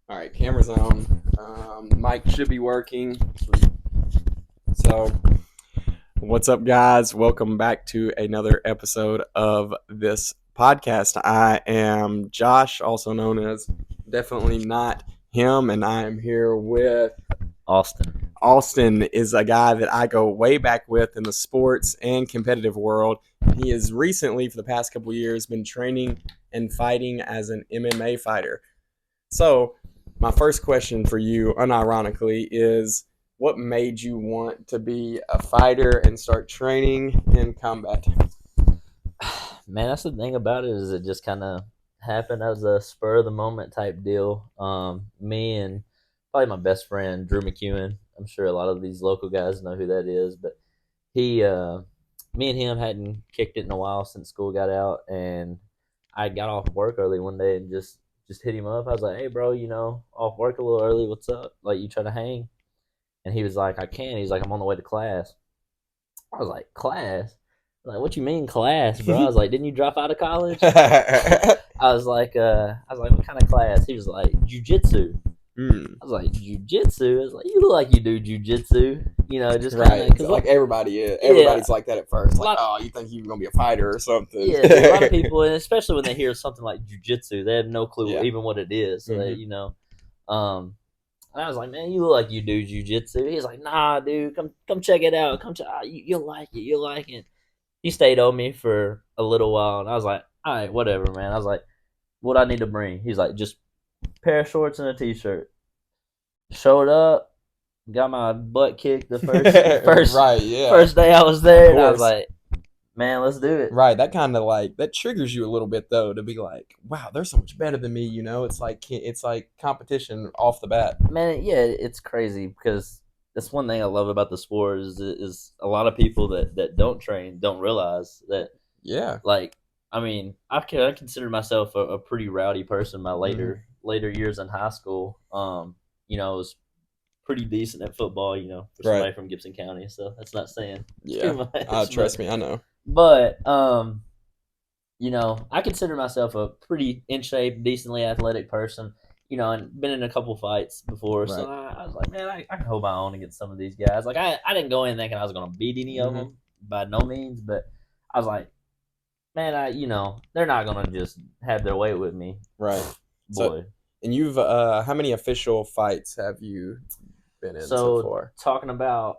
All right, camera's on. Mic should be working. So, what's up, guys? Welcome back to another episode of this podcast. I am Josh, also known as Definitely Not Him, and I am here with Austin. Austin. Is a guy that I go way back with in the sports and competitive world. He has recently, for the past couple years, been training and fighting as an MMA fighter. So, my first question for you, unironically, is what made you want to be a fighter and start training in combat? Man, that's the thing about it is it just kind of happened as a spur of the moment type deal. Me and probably my best friend Drew McEwen. I'm sure a lot of these local guys know who that is, but me and him hadn't kicked it in a while since school got out, and I got off work early one day and just hit him up. I was like, "Hey, bro, off work a little early. What's up? Like, you trying to hang?" And he was like, "I can." He's like, "I'm on the way to class." I was like, "Class?" Like, what you mean class, bro? I was like, "Didn't you drop out of college?" I was like, "What kind of class?" He was like, "Jujitsu." I was like, "Jujitsu?" I was like, "You look like you do jujitsu." Just kind Right. of because Like everybody is. yeah, Everybody's like that at first. Like, lot, oh, you think you're going to be a fighter or something. yeah, a lot of people, and especially when they hear something like jujitsu, they have no clue Yeah. even what it is. So um, and I was like, "Man, you look like you do jujitsu." He's like, "Nah, dude, come check it out. You'll like it. You'll like it." He stayed on me for a little while, and I was like, "All right, whatever, man." I was like, "What I need to bring?" He's like, "Just a pair of shorts and a t-shirt." Showed up, got my butt kicked the first Right, yeah. first day I was there, and I was course. like, "Man, let's do it." Right. That kind of like, that triggers you a little bit, though, to be like, wow, they're so much better than me, you know? It's like competition off the bat. Man, yeah, it's crazy because that's one thing I love about the sport is a lot of people that don't train don't realize that. Yeah. Like, I mean, I consider myself a pretty rowdy person. My later years in high school, I was pretty decent at football. For somebody Right. from Gibson County, so that's not saying Yeah. too much. Trust me, I know. But I consider myself a pretty in shape, decently athletic person. And been in a couple fights before, so Right. I was like, man, I can hold my own against some of these guys. Like, I didn't go in thinking I was going to beat any of them by no means, but I was like, man, they're not gonna just have their way with me, Right. So, boy. and you've, how many official fights have you been in so So far? talking about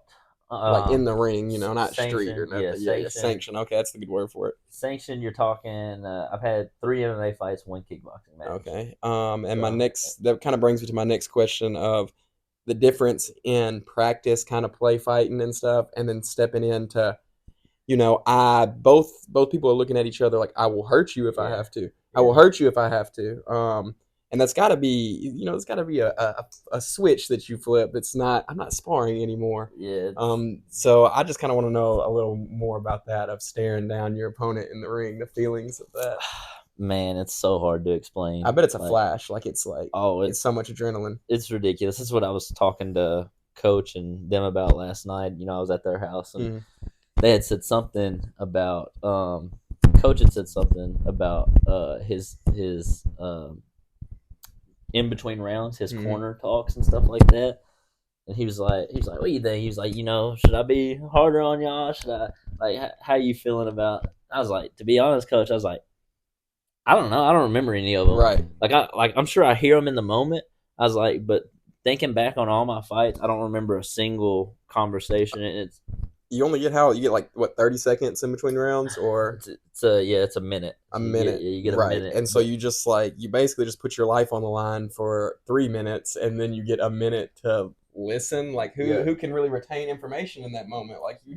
Like in the ring, not street or sanction, yeah, nothing. Yeah, sanction. Okay, that's the good word for it. sanction. You're talking. I've had 3 MMA fights, 1 kickboxing match. Okay. And my So next, that kind of brings me to my next question of the difference in practice, kind of play fighting and stuff, and then stepping into, I both people are looking at each other like, I will hurt you if I have to. I will hurt you if I have to. And that's got to be, it's got to be a switch that you flip. It's not. I'm not sparring anymore. yeah, So I just kind of want to know a little more about that of staring down your opponent in the ring, the feelings of that. man, it's so hard to explain. I bet it's a Like, flash. Like it's it's so much adrenaline. it's ridiculous. That's what I was talking to Coach and them about last night. I was at their house and they had said something about Coach had said something about his in between rounds, his corner talks and stuff like that. And he was like, "What do you think?" He was like, "Should I be harder on y'all? Should I how you feeling about?" I was like, to be honest, Coach, I was like, I don't know. I don't remember any of them. Right. I'm sure I hear them in the moment. I was like, but thinking back on all my fights, I don't remember a single conversation. And you only get you get like what 30 seconds in between rounds, or it's a minute. A minute. You get a right. minute, and so you just you basically just put your life on the line for 3 minutes, and then you get a minute to listen. Like who can really retain information in that moment? Like you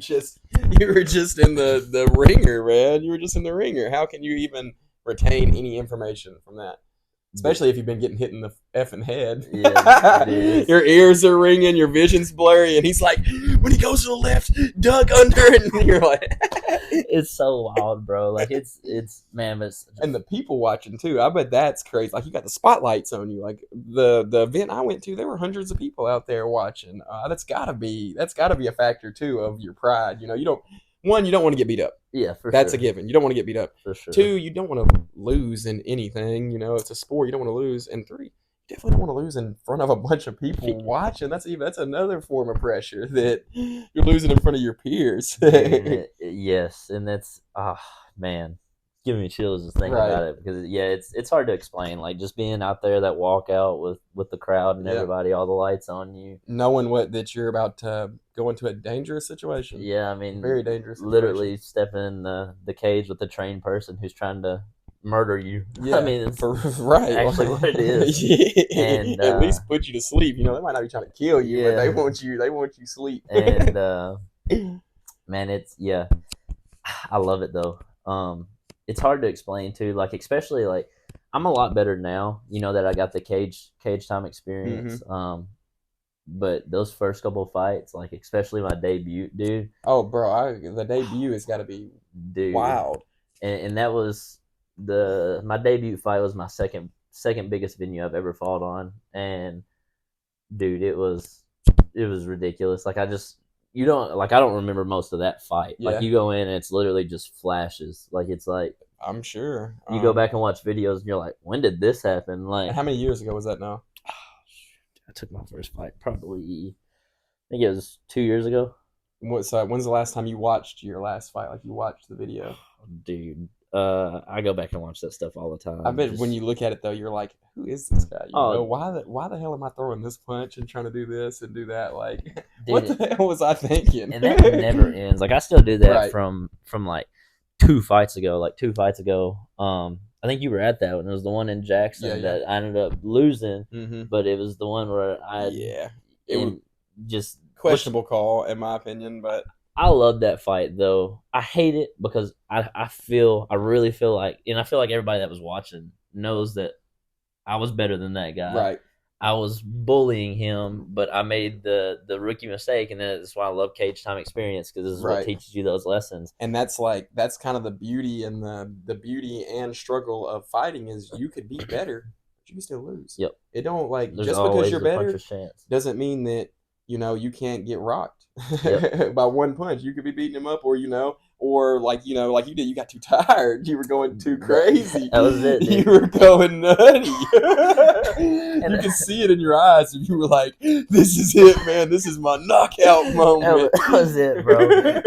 were just in the ringer, man. You were just in the ringer. How can you even retain any information from that? Especially if you've been getting hit in the effing head. Yeah, your ears are ringing, your vision's blurry, and he's like, when he goes to the left, duck under, and you're like, it's so wild, bro. Like it's man, but and the people watching too. I bet that's crazy. Like you got the spotlights on you. Like the event I went to, there were hundreds of people out there watching. That's gotta be a factor too of your pride. You don't want to get beat up. Yeah, That's a given. You don't want to get beat up. For sure. 2, you don't want to lose in anything. It's a sport. You don't want to lose. And 3, you definitely don't want to lose in front of a bunch of people watching. That's another form of pressure that you're losing in front of your peers. dude. Yes, and that's man, it's giving me chills just thinking Right. about it because yeah, it's hard to explain. Like just being out there that walkout with the crowd and Yeah. everybody, all the lights on you. Knowing what that you're about to go into a dangerous situation, Yeah, I a mean, very dangerous situation. literally stepping in the cage with the trained person who's trying to murder you. I Yeah, mean, it's for right. actually what it is. Yeah. And At least put you to sleep. They might not be trying to kill you, but they yeah, want you. They want you sleep. and man, it's yeah, I love it though. It's hard to explain too. Like especially like I'm a lot better now. That I got the cage time experience. Hmm. But those first couple of fights, like especially my debut, dude, Oh, bro, the debut has got to be dude, wild. and that was my debut fight was my second biggest venue I've ever fought on, and dude, it was ridiculous. Like I don't remember most of that fight. Like Yeah, you go in and it's literally just flashes. Like it's like I'm sure. you go back and watch videos and you're like, when did this happen? And Like how many years ago was that now? I took my first fight probably I think it was 2 years ago. When's the last time you watched your last fight? Like you watched the video? Dude, I go back and watch that stuff all the I time. bet when Just you look at it though, you're like, who is this guy? oh, Why the hell am I throwing this punch and trying to do this and do that? Like, what dude, the hell was I thinking? and that never ends. Like I still do that Right. from like 2 fights ago. Like 2 fights ago, I think you were at that one. It was the one in Yeah, Jackson yeah. that I ended up losing, Mm-hmm. but it was the one where I Yeah. It was and just which questionable call in my opinion, but I love that fight though. I hate it because I really feel like, and I feel like everybody that was watching knows that I was better than that guy. right. I was bullying him, but I made the rookie mistake, and that's why I love cage time experience because this is what Right. teaches you those lessons. And that's kind of the beauty and the beauty and struggle of fighting is you could be better, but you can still lose. Yep, It don't like there's just because always you're a better puncher's chance. doesn't mean that you can't get rocked Yep. by one punch. You could be beating him up, or like you did. You got too tired. You were going too crazy. That was it, You dude. were going nutty. And You could see it in your eyes, and you were like, "This is it, man. This is my knockout moment." that was it, bro.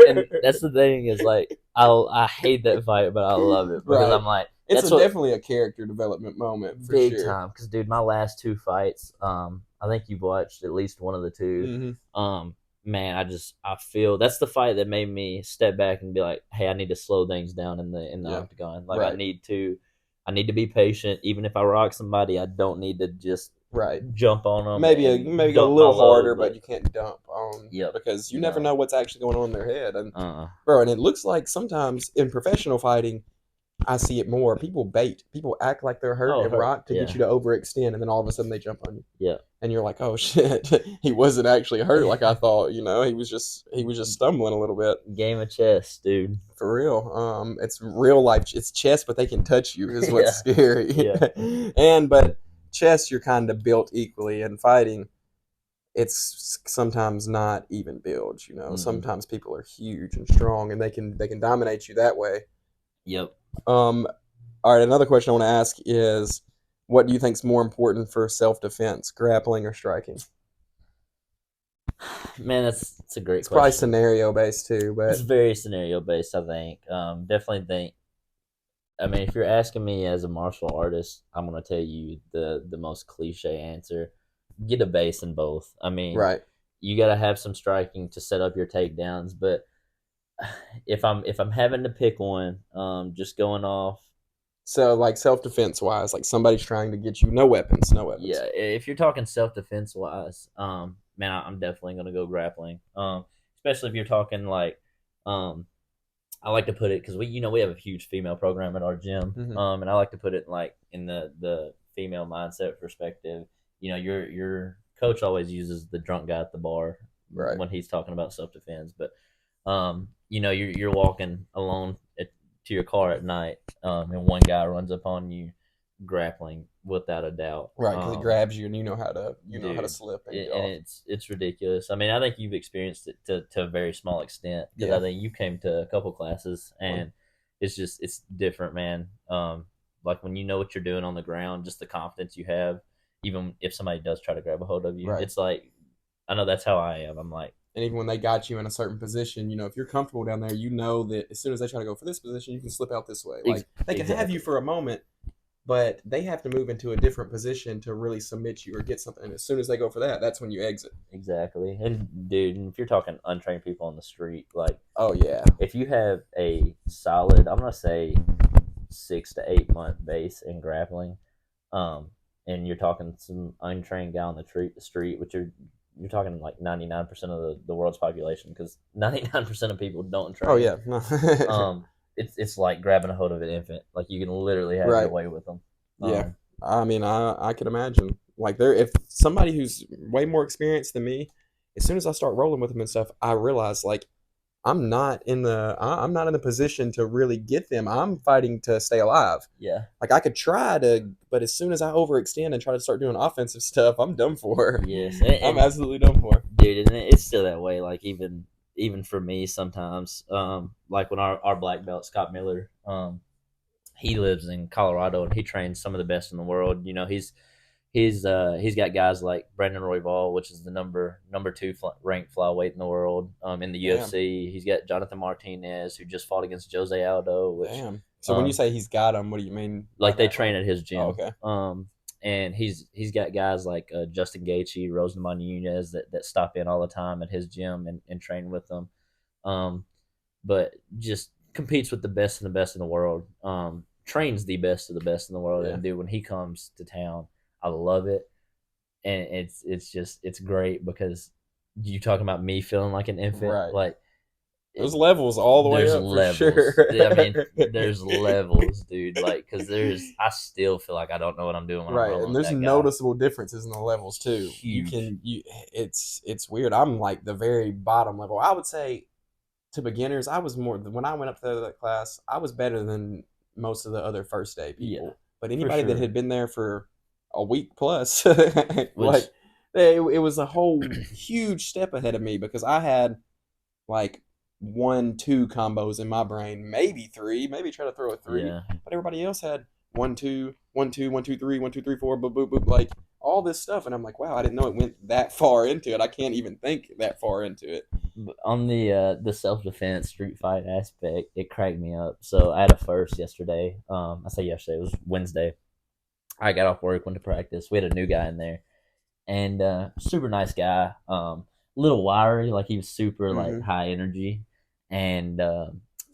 And that's the thing is like I hate that fight, but I love it because Right. I'm like It's that's what definitely a character development moment for big sure. time because dude, my last 2 fights, I think you've watched at least one of the two. Hmm. Man, I feel that's the fight that made me step back and be like, hey, I need to slow things down in the Yeah. octagon. Like Right. I need to be patient. Even if I rock somebody, I don't need to just Right. jump on them. Maybe go a little harder, but you can't dump on. Yep. Because you never know what's actually going on in their head. And Uh, bro, and it looks like sometimes in professional fighting, I see it more. People bait. People act like they're hurt and rock to get yeah, you to overextend, and then all of a sudden they jump on you, yeah. and you're like, "Oh shit, he wasn't actually hurt like I thought." He was just stumbling a little bit. Game of chess, dude. For real. It's real life. It's chess, but they can touch you. Is what's scary. Yeah. But chess, you're kind of built equally, and fighting, it's sometimes not even built. Mm-hmm. Sometimes people are huge and strong, and they can dominate you that way. Yep. All right. Another question I want to ask is, what do you think is more important for self-defense, grappling or striking? Man, that's a great It's probably question. scenario based too, but It's very scenario based, I think. Definitely think. I mean, if you're asking me as a martial artist, I'm gonna tell you the most cliche answer: get a base in both. I mean, right. you got to have some striking to set up your takedowns, but if I'm having to pick one, just going off. So, like self-defense wise, like somebody's trying to get you, no weapons, no weapons. Yeah, if you're talking self defense wise, man, I'm definitely gonna go grappling. Especially if you're talking like, I like to put it because we have a huge female program at our gym, Mhm. And I like to put it like in the female mindset perspective. Your coach always uses the drunk guy at the bar Right. when he's talking about self defense, but you're walking alone to your car at night, and one guy runs up on you, grappling without a doubt. Right, because it grabs you, and you know how to Dude, slip and get and off. it's ridiculous. I mean, I think you've experienced it to a very small extent because Yeah. I think you came to a couple classes and it's different, man. Like when you know what you're doing on the ground, just the confidence you have, even if somebody does try to grab a hold of you, Right. it's like I know that's how I am. I'm like, And even when they got you in a certain position, if you're comfortable down there, you know that as soon as they try to go for this position, you can slip out this way. Like they can have you exactly. for a moment, but they have to move into a different position to really submit you or get something. And as soon as they go for that, that's when you exit. Exactly. And dude, if you're talking untrained people on the street, like Oh yeah, if you have a solid, I'm gonna say 6 to 8 month base in grappling, um, and you're talking some untrained guy on the street, which you're talking like 99% of the world's population, because 99% of people don't oh train. yeah, Um, it's like grabbing a hold of an infant. Like you can literally have your right. way with them. Yeah, Um, I mean, I could imagine like there if somebody who's way more experienced than me, as soon as I start rolling with them and stuff, I realize like I'm not in the position to really get them. I'm fighting to stay alive. yeah. Like I could try to, but as soon as I overextend and try to start doing offensive stuff, I'm done for. Yes, I'm and absolutely done for. dude, and it's still that way. Like even for me, sometimes, like when our black belt Scott Miller, he lives in Colorado and he trains some of the best in the world. He's got guys like Brandon Royval, which is the number two ranked flyweight in the world, in the Damn, UFC. He's got Jonathan Martinez, who just fought against Jose Aldo, which damn. So when you um, say he's got him, what do you mean by like they that? train Like, at his oh, gym. okay. And he's got guys like Justin Gaethje, Rosamond Nunez that stop in all the time at his gym and train with them. Um, but just competes with the best and the best in the world. Trains the best of the best in the world, Yeah, and dude, when he comes to town, I love it, and it's great because you talking about me feeling like an infant, right. like Those it, levels all the way there's up for levels. sure. I mean, there's levels, dude. Like, cause I still feel like I don't know what I'm doing when I'm Right, rolling and with there's that guy. noticeable differences in the levels too. Huge. It's weird. I'm like the very bottom level. I would say to beginners, I was more when I went up to that class, I was better than most of the other first day Yeah, people. But for anybody that sure. had been there for a week plus, Which like it was a whole huge step ahead of me because I had like 1, 2 combos in my brain, maybe three, maybe try to throw a three, yeah, but everybody else had 1, 2, 1, 2, 1, 2, 3, 1, 2, 3, 4, boop, boop, boop, like all this stuff, and I'm like, wow, I didn't know it went that far into it. I can't even think that far into it. on the self defense street fight aspect, it cracked me up. So I had a first yesterday. I say yesterday, it was Wednesday. I got off work, went to practice. We had a new guy in there, and super nice guy. Little wiry, like he was super like Mm-hmm. high energy, and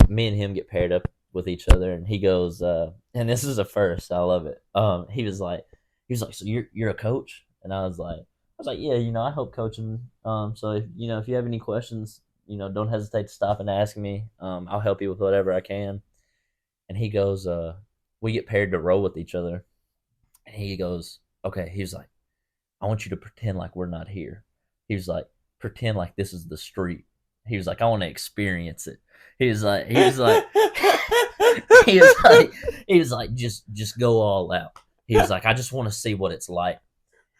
me and him get paired up with each other, and he goes, and this is a first. I love it. He was like, so you're a coach, and I was like, yeah, I help coaching. So if you have any questions, don't hesitate to stop and ask me. I'll help you with whatever I can. And he goes, we get paired to row with each other, and he goes, okay. He's like, I want you to pretend like we're not here. He was like, pretend like this is the street. He was like, I want to experience it. He was like, he was like, he was like, he was like, just go all out. He was like, I just want to see what it's like.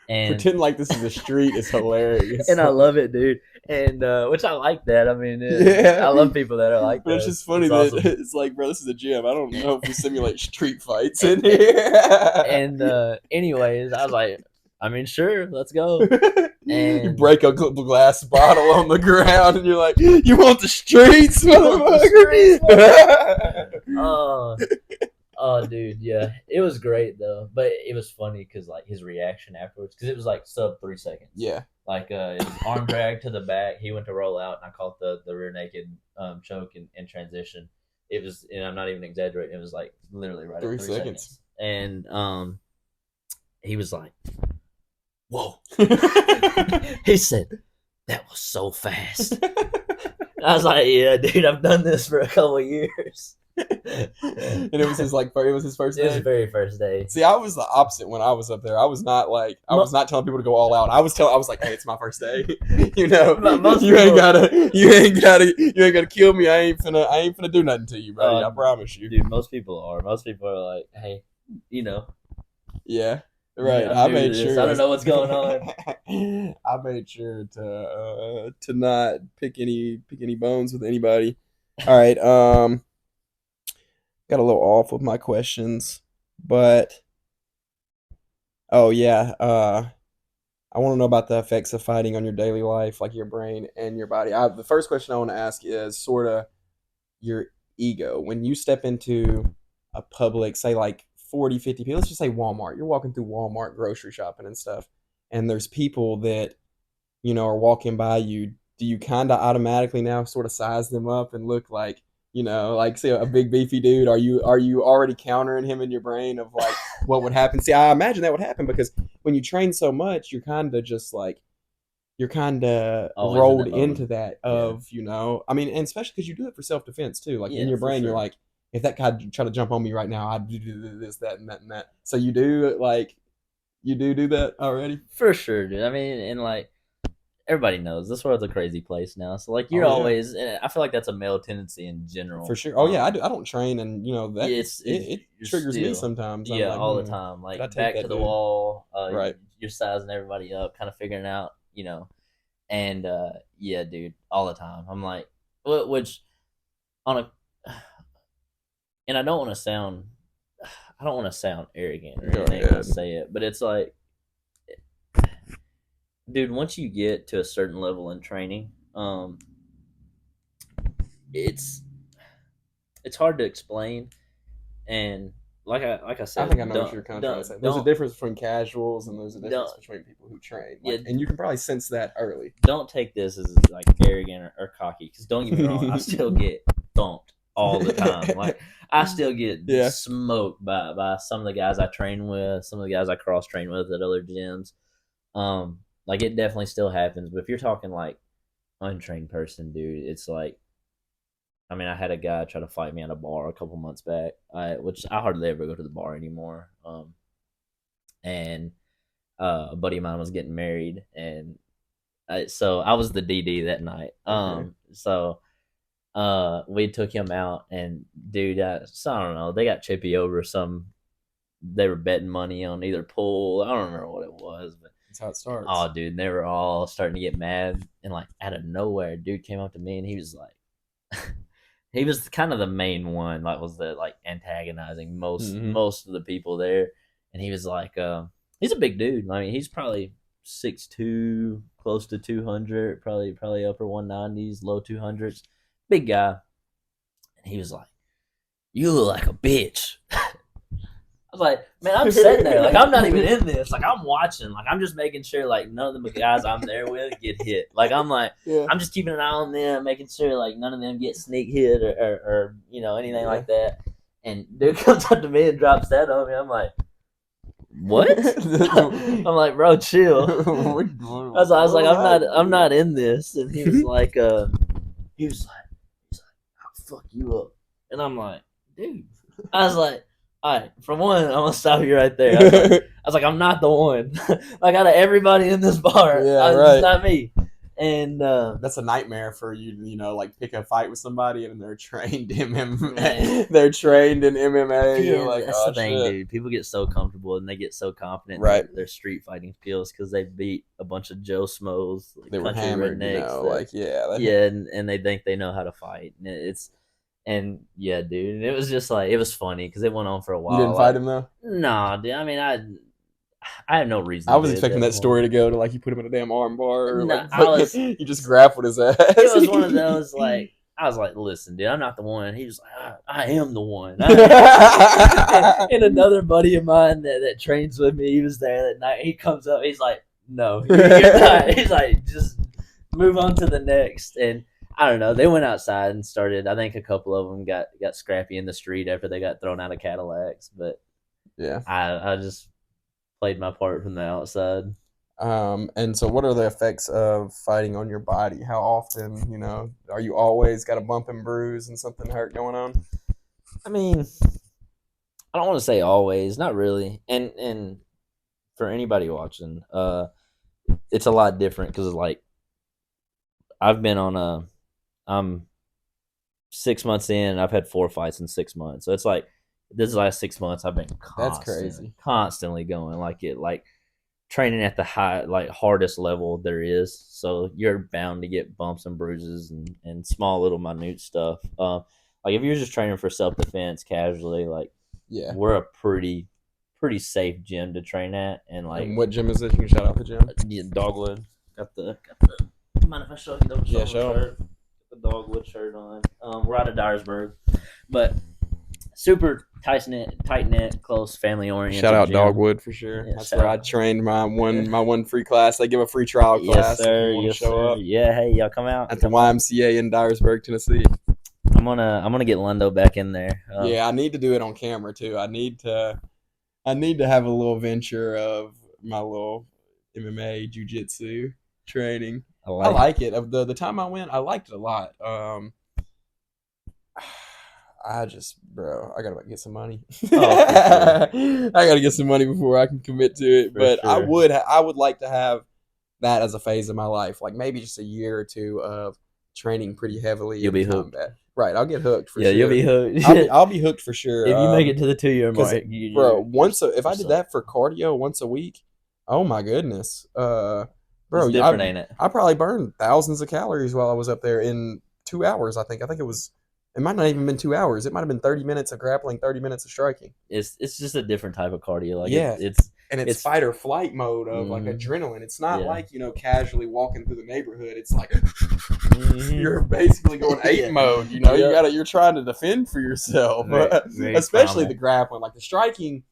And Pretend like this is a street is hilarious. and I love it, dude. And which I like that. I mean, Yeah, I love people that are like but it's that. just funny It's that awesome. it's like, bro, this is a gym. I don't know if we simulate street fights in here. And anyways, I was like, I mean, sure, let's go. You And break a glass bottle on the ground, and you're like, "You want the streets, you want the streets, motherfucker?" oh, oh, dude, yeah, it was great though. But it was funny because like his reaction afterwards, because it was like sub 3 seconds. Yeah. Like his arm drag to the back, he went to roll out, and I caught the rear naked choke in transition. It was, and I'm not even exaggerating. It was like literally right at Three 3 seconds. seconds. And he was like, "Whoa!" He said, "That was so fast." I was like, "Yeah, dude, I've done this for a couple of years." And it was his first It was the day. very first day. See, I was the opposite when I was up there. I was not like I was not telling people to go all out. I was like, hey, it's my first day. Most You ain't people, gotta kill me. I ain't finna do nothing to you, buddy. I promise you. dude, most people are. Most people are like, "Hey, you know, Yeah. Right. I'm I new to made this. sure I don't know what's going on." I made sure to not pick any bones with anybody. All right. Got a little off with my questions, but Oh yeah. I want to know about the effects of fighting on your daily life, like your brain and your body. The first question I want to ask is sort of your ego. When you step into a public, say like 40, 50 people, let's just say Walmart. You're walking through Walmart grocery shopping and stuff, and there's people that, are walking by you. Do you kind of automatically now sort of size them up and look like, like say a big beefy dude? Are you already countering him in your brain of like what would happen? See, I imagine that would happen because when you train so much, you're kind of Always in rolled that mode. into that Yeah. of, I mean, and especially because you do it for self defense too. Like in Yeah, your for brain, you're sure. like, if that guy try to jump on me right now, I'd do this, that, and that, and that. So you do like, you do that already? For sure, dude. I mean, and like everybody knows this world's a crazy place now. So like you're Oh yeah, always, and I feel like that's a male tendency in for general. sure. Oh yeah, I don't train, and that Yeah, it you're triggers me still, sometimes. I'm yeah, like, all the time. could I Like take back to that the dude? wall. Right. You're sizing everybody up, kind of figuring out, and yeah, dude, all the time. I'm like, which on a, and I don't want to sound arrogant or Go anything when I ahead. say it, but it's like, dude, once you get to a certain level in training, it's it's hard to explain, and like I I think I said, know what you're kind of trying to say. There's a don't difference between casuals and there's a difference don't between people who train. yeah, Like, and you can probably sense that early. don't take this as like arrogant or cocky, because don't get me wrong, I still get thumped all the time. Like I still get Yeah. smoked by some of the guys I train with, some of the guys I cross train with at other gyms. Like it definitely still happens, but if you're talking like untrained person, dude, it's like, I mean, I had a guy try to fight me at a bar a couple months back, which I hardly ever go to the bar anymore. And a buddy of mine was getting married, and so I was the DD that night. Okay. We took him out, and dude, so I don't know, they got chippy over some. They were betting money on either pool. I don't remember what it was, but That's how it starts. oh, dude, they were all starting to get mad, and like out of nowhere, dude came up to me, and he was like, he was kind of the main one, like was the like antagonizing Hmm. most of the people there, and he was like, he's a big dude. I mean, he's probably 6'2", close to 200, probably upper 190s, low 200s, big guy, and he was like, "You look like a bitch." I was like, man, I'm sitting there, like I'm not even in this, like I'm watching, like I'm just making sure like none of the guys I'm there with get hit. Like I'm like, Yeah. I'm just keeping an eye on them, making sure like none of them get sneak hit or anything Yeah. like that. And dude comes up to me and drops that on me. I'm like, what? I'm like, bro, chill. I was like, I'm not in this. And he's like, I'll fuck you up. And I'm like, dude. I was like, all right, for one, I'm gonna stop you right there. I'm not the one. Like out of everybody in this bar, Yeah, it's right. not me. And That's a nightmare for you, like pick a fight with somebody and they're trained in man, MMA. They're trained in MMA. You're yeah, like, that's oh the thing, shit. dude. People get so comfortable and they get so confident in Right. their street fighting skills because they beat a bunch of Joe Schmoes, like They were country hammered, rednecks that, like yeah. yeah, and they think they know how to fight. And yeah, dude, and it was just like it was funny because it went on for a You while. didn't fight Like, him though? nah, dude. I mean, I had no reason I to was do it at expecting that that point. story to go to like you put him in a damn arm bar or No, like fucking you just grappled his ass. it was one of those like I was like, listen, dude, I'm not the one. He was like, I am the one. And another buddy of mine that trains with me, he was there that night. He comes up, he's like, no, you're not. He's like, just move on to the next. And I don't know. They went outside and started. I think a couple of them got scrappy in the street after they got thrown out of Cadillacs. But Yeah. I just played my part from the outside. And so what are the effects of fighting on your body? How often, are you always got a bump and bruise and something hurt going on? I mean, I don't want to say always, not really. And for anybody watching, it's a lot different because like I've been on I'm 6 months in. I've had 4 fights in 6 months, so it's like this last 6 months I've been That's crazy. constantly going like training at the high like hardest level there is. So you're bound to get bumps and bruises and small little minute stuff. Like if you're just training for self defense casually, like Yeah. we're a pretty safe gym to train at, and And like what gym is this? You can shout out the gym. yeah, Dogwood. Got the mind if I show you the Yeah, shoulder show 'em. shirt? Got the Dogwood shirt on. We're out of Dyersburg, but super tight knit, close, family Shout oriented out gym. Dogwood for sure. Yeah, That's shout where I out. trained my Yeah. one free class. They give a free trial Yes, class if you sir. want to Yes, show sir. up Yeah, hey, y'all come out. at the Come out. YMCA in Dyersburg, Tennessee. I'm gonna get Lundo back in there. Yeah, I need to do it on camera too. I need to have a little venture of my little MMA jiu-jitsu training. I I like. like it. Of the time I went, I liked it a lot. I just, bro, I gotta get some money. Oh, for sure. I gotta get some money before I can commit to it. For But sure. I would like to have that as a phase of my life, like maybe just a year or two of training pretty heavily You'll in be hooked. combat. Right, I'll get hooked for Yeah, you'll sure. be hooked. I'll be hooked for sure. If you make it to the 2 year Because, mark, bro, you're if I did that for cardio once a week, oh my goodness, it's bro, different, ain't it? I probably burned thousands of calories while I was up there in 2 hours. I think it was. It might not even been 2 hours. It might have been 30 minutes of grappling, 30 minutes of striking. It's just a different type of cardio. Like Yeah, it's and it's fight or flight mode of like mhm. adrenaline. It's not Yeah. like casually walking through the neighborhood. It's like Mhm. you're basically going ape Yeah. mode. Yeah. You're trying to defend for yourself, Very especially primal. the grappling. Like the striking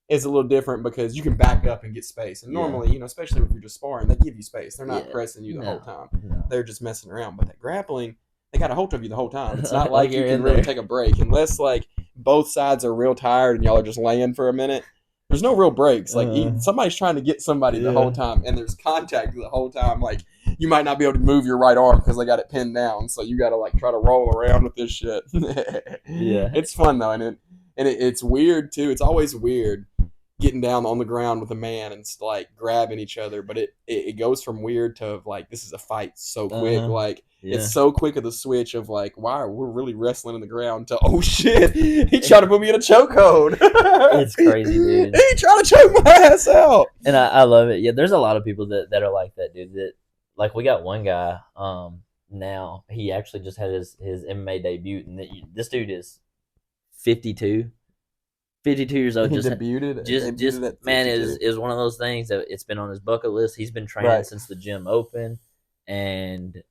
is a little different because you can back up and get space. And Yeah. normally, especially if you're just sparring, they give you space. They're not Yeah. pressing you the whole time. No. They're just messing around. But that grappling, they got a hold of you the whole time. It's not Like like you you're can in really there. take a break unless like both sides are real tired and y'all are just laying for a minute. There's no real breaks. Like somebody's trying to get somebody the whole time, and there's contact the whole time. Like you might not be able to move your right arm because they got it pinned down. So you got to like try to roll around with this shit. Yeah. It's fun though, and it's weird too. It's always weird getting down on the ground with a man and like grabbing each other, but it goes from weird to like this is a fight so quick. Like Yeah. it's so quick of the switch of like, wow, we're really wrestling in the ground to oh shit, he tried to put me in a chokehold. It's crazy, dude. He tried to choke my ass out. And I love it. Yeah, there's a lot of people that are like that, dude. That like we got one guy. Now he actually just had his MMA debut, and this dude is 52, 52 years old. He Just debuted at man 52. is one of those things that it's been on his bucket list. He's been training Right. since the gym opened, and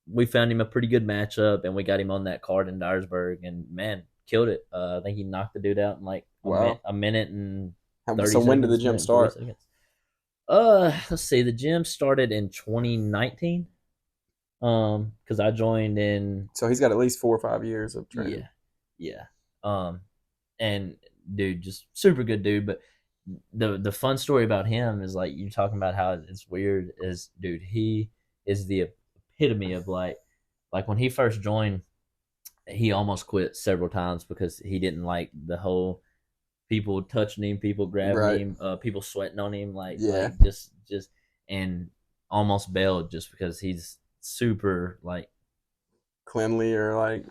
we found him a pretty good matchup, and we got him on that card in Dyersburg, and man, killed it. I think he knocked the dude out in like Wow. a minute and 30 So seconds. when did the gym minute and 40 start? seconds. Let's see. The gym started in 2019. Because I joined in. So he's got at least 4 or 5 years of training. Yeah. And dude, just super good dude. But the fun story about him is like you talking about how it's weird. Is dude, he is the epitome of like when he first joined, he almost quit several times because he didn't like the whole people touching him, people grabbing Right. him, people sweating on him, like Yeah. just and almost bailed just because he's super like Cleanly or like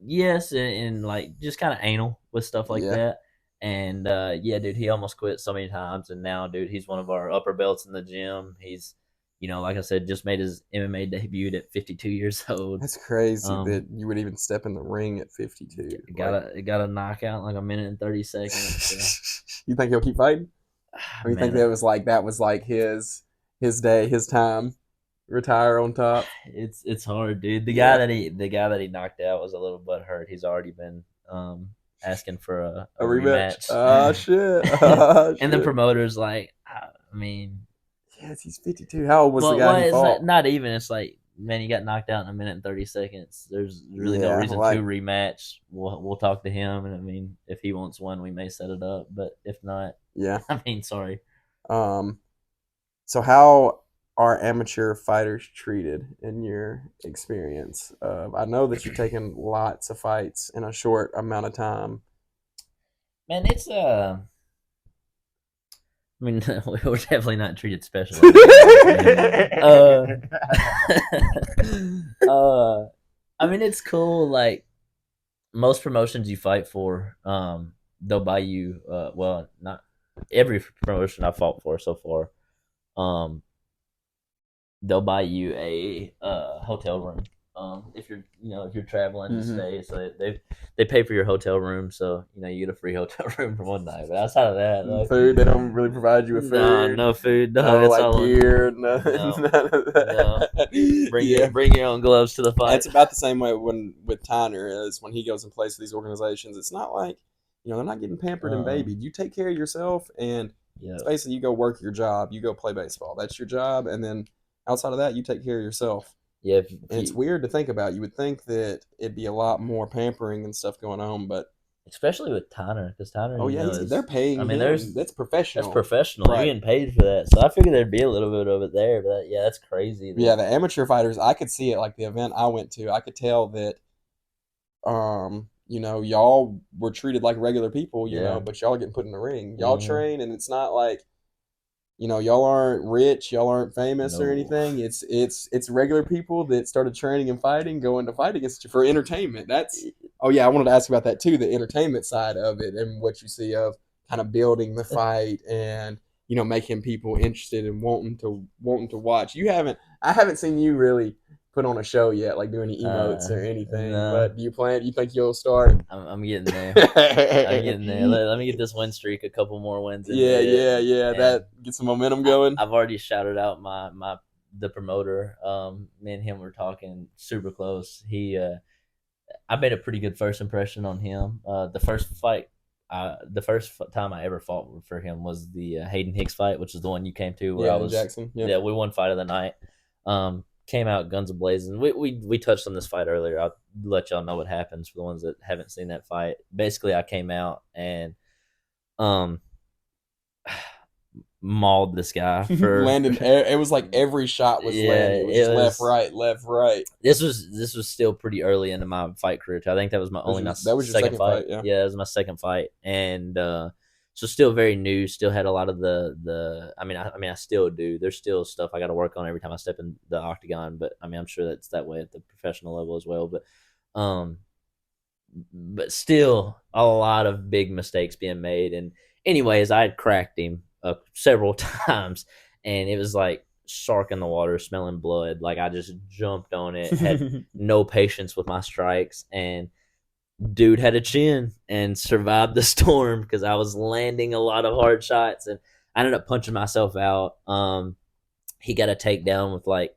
yes, and like just kind of anal with stuff like Yeah. that. And yeah, dude, he almost quit so many times, and now, dude, he's one of our upper belts in the gym. He's, like I said, just made his MMA debut at 52 years old. That's crazy that you would even step in the ring at 52. Got a knockout in like a minute and 30 seconds. So. You think he'll keep fighting? Or you think that was like his day, his time, retire on top? It's hard, dude. The guy that he knocked out was a little butt hurt. He's already been asking for a rematch. Oh shit! And the promoter's like, I mean, yes, he's 52. How old was the guy he it's fought? not even. It's like, man, you got knocked out in a minute and 30 seconds. There's really no reason to rematch. We'll talk to him, and I mean, if he wants one, we may set it up. But if not, yeah. I mean, sorry. So how are amateur fighters treated in your experience? I know that you've taken lots of fights in a short amount of time. Man, it's I mean, we're definitely not treated special. I mean, it's cool. Like most promotions you fight for, they'll buy you. Well, not every promotion I've fought for so far. They'll buy you a hotel room if you're if you're traveling to Hmm. stay. So they pay for your hotel room, so you get a free hotel room for one night. But outside of that, like Food, they don't really provide you with no, food. no food, no, No, it's like all on gear, you. no, No, none of no, that. Yeah, bring your own gloves to the fight. it's about the same way when with Tyner is when he goes and plays for these organizations. It's not like they're not getting pampered and Uh, babied. You take care of yourself, and it's yeah, basically you go work your job, you go play baseball. That's your job, and then outside of that, you take care of yourself. yeah. If And it's you, weird to think about. You would think that it'd be a lot more pampering and stuff going on, but especially with Tanner, because Tanner, oh yeah, they're is I paying mean, him. That's that's professional, professional. You're right? getting paid for that, so I figured there'd be a little bit of it there. But yeah, that's crazy. Yeah, That the amateur fighters, I could see it. Like the event I went to, I could tell that y'all were treated like regular people, yeah, but y'all are getting put in the ring. Y'all mm-hmm. train, and it's not like y'all aren't rich, y'all aren't famous or No, anything. It's regular people that started training and fighting, going to fight against you for entertainment. That's oh yeah, I wanted to ask about that too, the entertainment side of it and what you see of kind of building the fight and making people interested and wanting to watch. I haven't seen you really put on a show yet, like do any emotes or anything. no, But you think you'll start? I'm getting there. I'm getting there. Let me get this win streak a couple more wins in Yeah, me, yeah, yeah. and That get some momentum going. I've already shouted out my the promoter. Me and him were talking super close. I made a pretty good first impression on him. The first time I ever fought for him was the Hayden Hicks fight, which is the one you came to, where I Yeah, in was. Jackson. Yep. Yeah, we won fight of the night. Came out guns a blazing. We touched on this fight earlier. I'll let y'all know what happens for the ones that haven't seen that fight. Basically, I came out and um mauled this guy for Landon, it was like every shot was yeah. landing. It was It just left, was right, left, right. this was still pretty early into my fight career too. I think that was my That was your second second fight. fight, yeah. Yeah, it was my second fight, and so still very new. Still had a lot of the. I still do. There's still stuff I got to work on every time I step in the octagon. But I mean, I'm sure that's that way at the professional level as well. Um, but still a lot of big mistakes being made. And anyways, I had cracked him several times, and it was like shark in the water, smelling blood. Like I just jumped on it, had no patience with my strikes, and dude had a chin and survived the storm because I was landing a lot of hard shots, and I ended up punching myself out. He got a takedown with like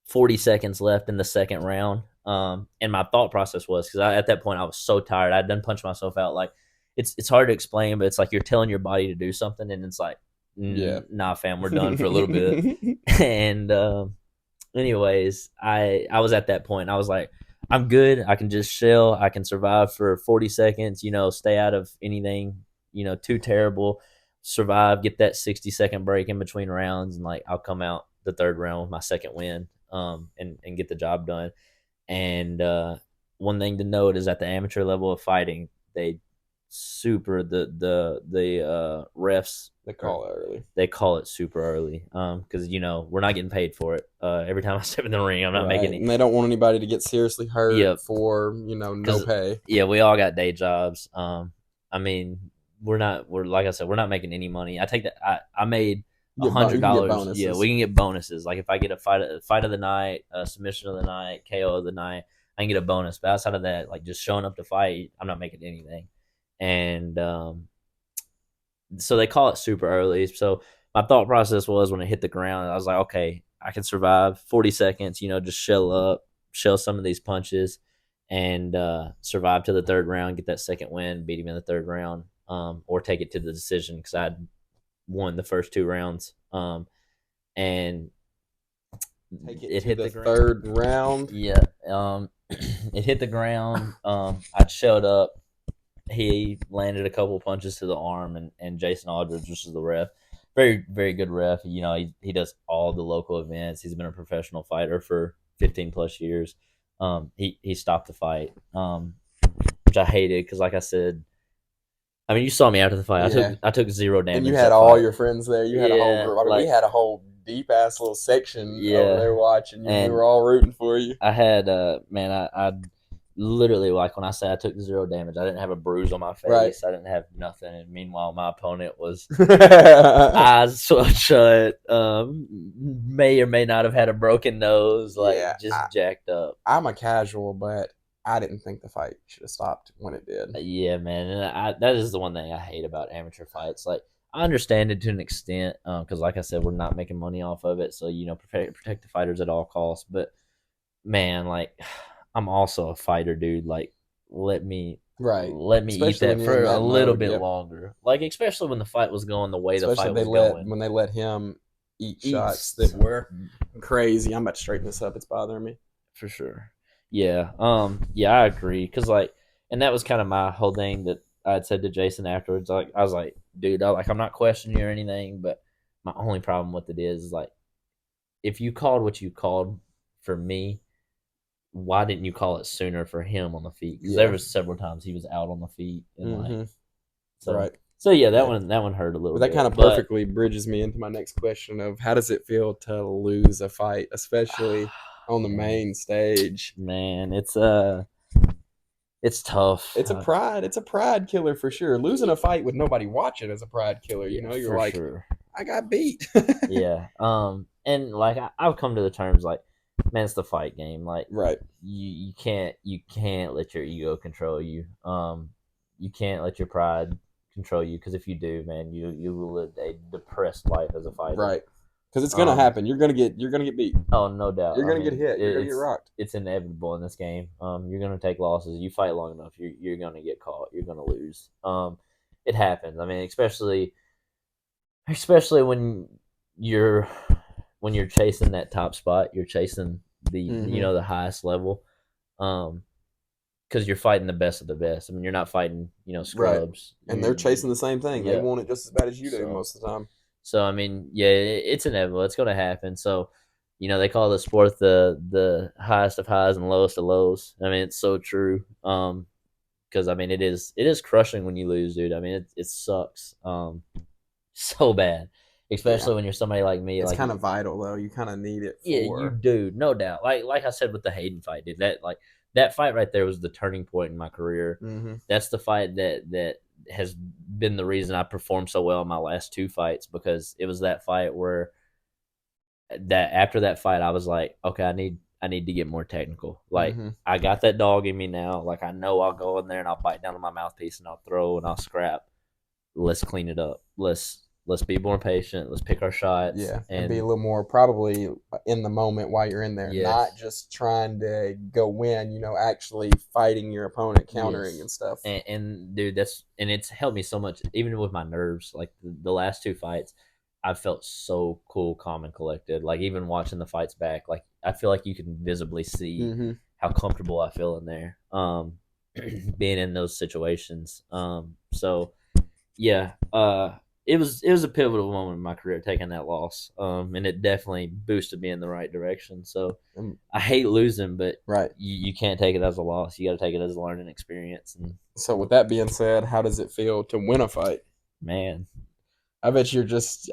40 seconds left in the second round. And my thought process was because at that point I was so tired. I'd done punched myself out. Like it's hard to explain, but it's like you're telling your body to do something, and it's like, Yeah. nah, fam, we're done for a little bit. And anyways, I was at that point. I was like, I'm good. I can just chill. I can survive for 40 seconds. Stay out of anything too terrible. Survive. Get that 60-second break in between rounds, and like I'll come out the third round with my second win. And get the job done. And one thing to note is at the amateur level of fighting, they super the refs They call it early. they call it super early because we're not getting paid for it. Every time I step in the ring, I'm not Right. making And it. they don't want anybody to get seriously hurt Yep, for, no because pay. yeah, we all got day jobs. I mean, we're like I said, we're not making any money. I take that. I made You hundred can get dollars. Yeah, we bonuses. can get bonuses. Like if I get a fight of the night, a submission of the night, KO of the night, I can get a bonus. But outside of that, like just showing up to fight, I'm not making anything. And so they call it super early. So my thought process was when it hit the ground, I was like, okay, I can survive 40 seconds. Just shell up, shell some of these punches, and survive to the third round, get that second win, beat him in the third round, or take it to the decision because I had won the first two rounds. And Take it it to hit the the ground. third round. Yeah. It hit the ground. I showed up. He landed a couple punches to the arm, and Jason Aldridge, which is the ref, very very good ref. He does all the local events. He's been a professional fighter for 15 plus years. He stopped the fight, which I hated because, like I said, I mean, you saw me after the fight. Yeah. I took zero And you damage had that all fight. your friends there. You had a whole Yeah, group. I mean, we like had a whole deep ass little section over yeah, there watching you. We and were all rooting for you. I had man, I literally, like when I say I took 0 damage, I didn't have a bruise on my Right. face. I didn't have nothing. And meanwhile, my opponent was Yeah. eyes shut, may or may not have had a broken nose, like just jacked up. I'm a casual, but I didn't think the fight should have stopped when it did. Yeah, man, and that is the one thing I hate about amateur fights. Like, I understand it to an extent, because like I said, we're not making money off of it, so protect the fighters at all costs. But man, like, I'm also a fighter, dude. Like, let me Right. let me eat Especially when that you're in for a that little mode. bit Yep. longer. Like, especially when the fight was going the way the Especially fight was going. when they let him eat shots Eats that were crazy. I'm about to straighten this up. It's bothering me. for sure. Yeah. Yeah, I agree. Cause like, and that was kind of my whole thing that I had said to Jason afterwards. Like, I was like, dude, I'm not questioning you or anything, but my only problem with it is like, if you called what you called for me, why didn't you call it sooner for him on the feet? Because there was several times he was out on the feet and like, so right. so yeah, that Yeah. one hurt a little But that bit. kind of perfectly bridges me into my next question of how does it feel to lose a fight, especially on the main stage? Man, it's tough. It's a pride killer for sure. Losing a fight with nobody watching is a pride killer. You know, you're for like, sure. I got beat. Yeah. And like I've come to the terms like, man, it's the fight game. Like, Right. you can't let your ego control you. You can't let your pride control you, because if you do, man, you will live a depressed life as a fighter. Right. Because it's gonna happen. You're gonna get beat. Oh, no doubt. You're gonna get hit. You're gonna get rocked. It's inevitable in this game. You're gonna take losses. You fight long enough, you're gonna get caught. You're gonna lose. It happens. I mean, especially when you're chasing that top spot, you're chasing the the highest level, because you're fighting the best of the best. I mean, you're not fighting scrubs, right. And they're chasing the same thing. Yeah. They want it just as bad as you do most of the time. So I mean, yeah, it's inevitable. It's going to happen. So they call the sport the highest of highs and lowest of lows. I mean, it's so true. Because I mean, it is crushing when you lose, dude. I mean, it sucks. So bad, especially when you're somebody like me. It's like, kind of vital though. You kind of need it. Yeah, you do, no doubt. Like I said with the Hayden fight, dude. That fight right there was the turning point in my career. That's the fight that has been the reason I performed so well in my last 2 fights, because it was that fight where after that fight I was like, okay, I need to get more technical. Like, I got that dog in me now. Like, I know I'll go in there and I'll bite down on my mouthpiece and I'll throw and I'll scrap. Let's clean it up. Let's be more patient. Let's pick our shots. Yeah, and be a little more probably in the moment while you're in there, not just trying to go win. Actually fighting your opponent, countering and stuff. And dude, it's helped me so much, even with my nerves. Like the last 2 fights, I felt so cool, calm, and collected. Like, even watching the fights back, like I feel like you can visibly see how comfortable I feel in there, being in those situations. So yeah, it was a pivotal moment in my career, taking that loss, and it definitely boosted me in the right direction. So I hate losing, but you can't take it as a loss. You got to take it as a learning experience. And so, with that being said, how does it feel to win a fight? Man, I bet you're just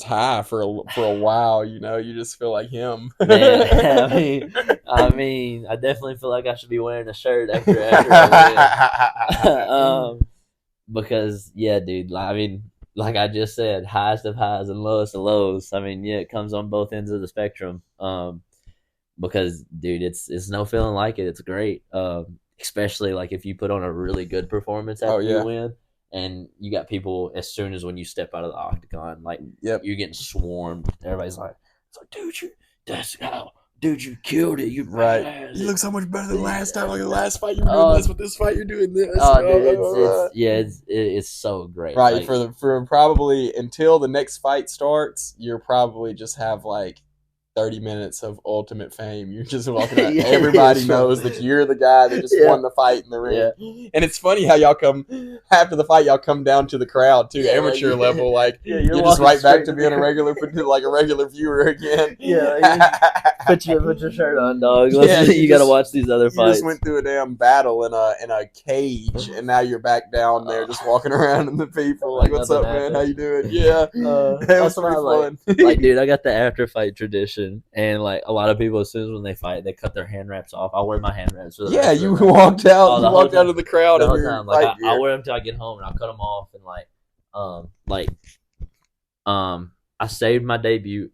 high for a while. You just feel like him. Man, I mean, I definitely feel like I should be wearing a shirt after I win. Because yeah, dude. I mean, like I just said, highest of highs and lowest of lows. I mean, yeah, it comes on both ends of the spectrum. Because dude, it's no feeling like it. It's great. Especially like if you put on a really good performance after you win, and you got people as soon as when you step out of the octagon, like you're getting swarmed. Everybody's like, dude, you killed it. You You look so much better than last time. Like the last fight you were doing this, with this fight you're doing this. Dude, it's so great. Right, like, for probably until the next fight starts, you're probably just have like 30 minutes of ultimate fame. You're just walking around. Everybody knows that you're the guy that just won the fight in the ring. And it's funny how y'all come after the fight. Y'all come down to the crowd too, amateur level. Like you're just right back to being a regular viewer again. Put your shirt on, dog. You got to watch these other fights. You just went through a damn battle in a cage, and now you're back down there, just walking around in the people. Like, what's up, man? How you doing? Yeah, that's what I like. Like, dude, I got the after fight tradition. promotion, and like a lot of people, as soon as when they fight, they cut their hand wraps off. I wear my hand wraps for the Yeah, rest of you the night. walked out. Oh, You the whole walked out time, of the crowd the in whole your time. Like fight I'll gear. wear them till I get home, and I'll cut them off, and like I saved my debut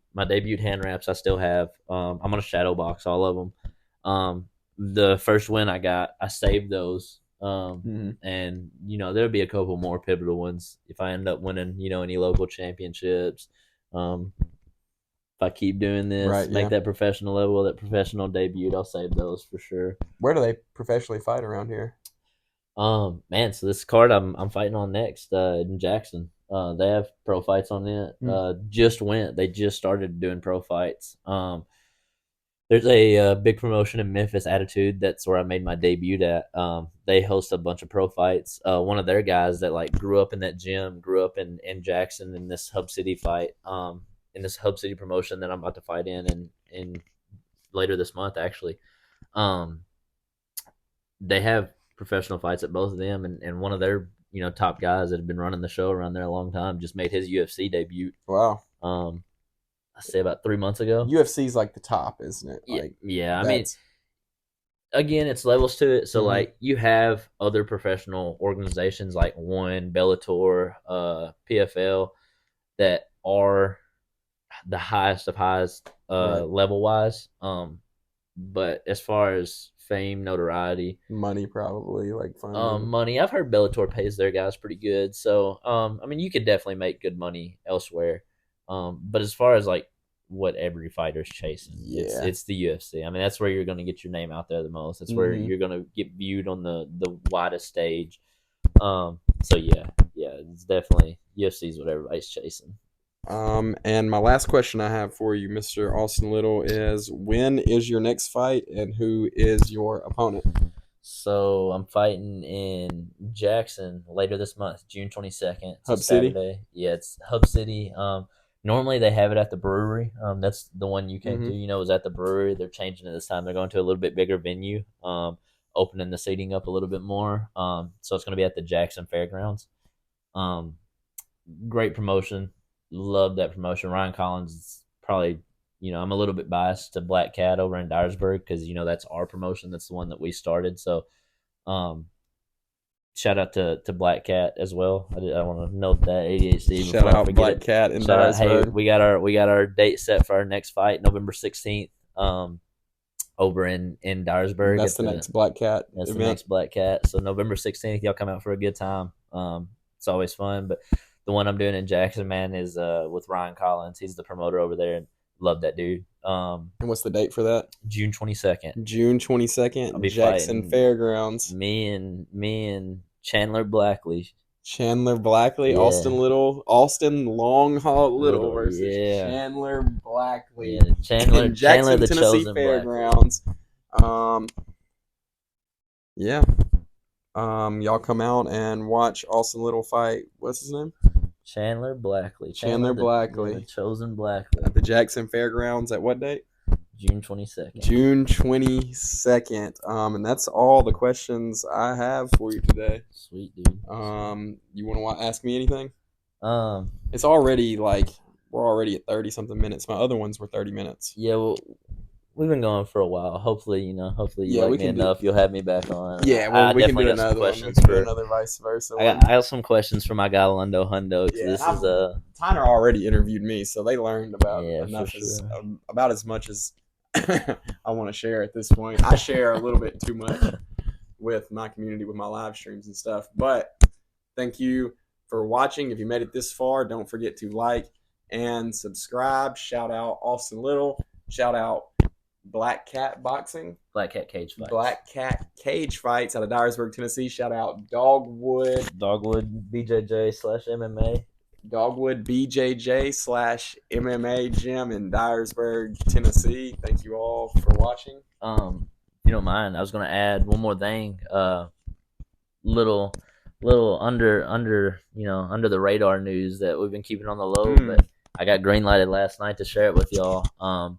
hand wraps. I still have. I'm gonna shadow box all of them. The first win I got, I saved those. Mm-hmm. And there'll be a couple more pivotal ones if I end up winning, any local championships. If I keep doing this, Right. make Yeah. that professional level, that professional debut, I'll save those for sure. Where do they professionally fight around here? Man, so this card I'm fighting on next in Jackson. They have pro fights on it. Mm. They just started doing pro fights. There's a big promotion in Memphis, Attitude. That's where I made my debut at. They host a bunch of pro fights. One of their guys that like grew up in that gym, grew up in Jackson in this Hub City fight. In this Hub City promotion that I'm about to fight in later this month actually. Um, they have professional fights at both of them, and one of their top guys that have been running the show around there a long time just made his UFC debut. Wow. I say about 3 months ago. UFC's like the top, isn't it? Yeah, Like yeah. I mean, that's. again, it's levels to it. So Mhm. like you have other professional organizations like One, Bellator, PFL that are the highest of highs Right. level wise. But as far as fame, notoriety, Money probably like funding. money, I've heard Bellator pays their guys pretty good. So I mean, you could definitely make good money elsewhere. But as far as like what every fighter's chasing, it's Yeah. it's the UFC. I mean, that's where you're going to get your name out there the most. That's where Hmm. you're going to get viewed on the widest stage. So yeah, it's definitely UFC is what everybody's chasing. And my last question I have for you, Mr. Austin Little, is when is your next fight and who is your opponent? So I'm fighting in Jackson later this month, June 22nd. It's a Hub City? Saturday. Yeah, it's Hub City. Normally they have it at the brewery. That's the one you came to. Mm-hmm. Was at the brewery. They're changing it this time. They're going to a little bit bigger venue. Opening the seating up a little bit more. So it's going to be at the Jackson Fairgrounds. Um, Great promotion. Love that promotion. Ryan Collins is probably, I'm a little bit biased to Black Cat over in Dyersburg because that's our promotion. That's the one that we started. So, um, shout out to Black Cat as well. I want to note that ADHD Shout before I out forget Black it. Cat in Shout out. Hey, Dyersburg. we got our date set for our next fight, November 16th. Over in Dyersburg That's at the the next Black Cat that's the event. next Black Cat. So November 16th, y'all come out for a good time. It's always fun. But the one I'm doing in Jackson, man, is with Ryan Collins. He's the promoter over there, and love that dude. And what's the date for that? June 22nd. June I'll 22nd, be Jackson fighting Fairgrounds. me and Chandler Blackley. Chandler Blackley, Yeah, Austin Long Haul Little little versus yeah Chandler Blackley yeah. Chandler in Jackson, the Tennessee chosen Blackley. Fairgrounds. Um, yeah. Y'all come out and watch Austin Little fight. What's his name? Chandler Blackley. Chandler The Blackley chosen Blackley. at the Jackson Fairgrounds at what date? June 22nd. June 22nd. And that's all the questions I have for you today. Sweet dude. You want to ask me anything? Um, It's already like we're already at 30 something minutes. My other ones were 30 minutes. yeah, well, we've been going for a while. Hopefully, hopefully you Yeah, like we me can do. enough. You'll have me back on. Yeah, I well, we can definitely do got some another one. We questions can do for. another vice versa I one. got I have some questions for my guy Lundo Hundo because Yeah, and this is Tyner already interviewed me, so they learned about yeah for enough as sure. about as much as I want to share at this point. I share a little bit too much with my community with my live streams and stuff. But thank you for watching. If you made it this far, don't forget to like and subscribe. Shout out Austin Little. Shout out Black Cat Boxing. Black Cat Cage Fights. Black Cat Cage Fights out of Dyersburg, Tennessee. Shout out Dogwood BJJ/MMA. Dogwood BJJ/MMA Gym in Dyersburg, Tennessee. Thank you all for watching. If you don't mind, I was gonna add one more thing. Little under the radar news that we've been keeping on the low, but I got green lighted last night to share it with y'all. I'm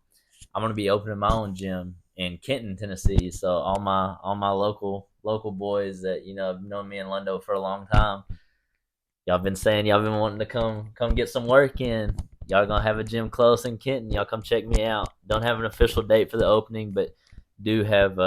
gonna be opening my own gym in Kenton, Tennessee. So all my local boys that have known me and Lundo for a long time, y'all been saying y'all been wanting to come get some work in. y'all gonna have a gym close in Kenton. Y'all come check me out. Don't have an official date for the opening, but do have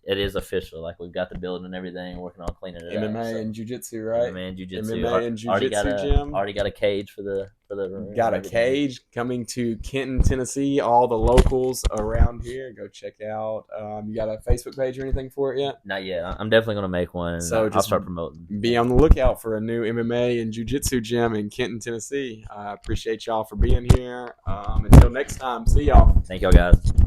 it is official. Like we've got the building and everything, working on cleaning it up. MMA So and jiu-jitsu, right? MMA and jiu-jitsu. MMA and Already got jiu-jitsu a gym. already got a cage for the room Got and a everything. cage coming to Kenton, Tennessee. All the locals around here, go check out. You got a Facebook page or anything for it yet? Not yet. I'm definitely gonna make one. And So I'll just start promoting. be on the lookout for a new MMA and jiu-jitsu gym in Kenton, Tennessee. I appreciate y'all for being here. Until next time, see y'all. Thank y'all guys.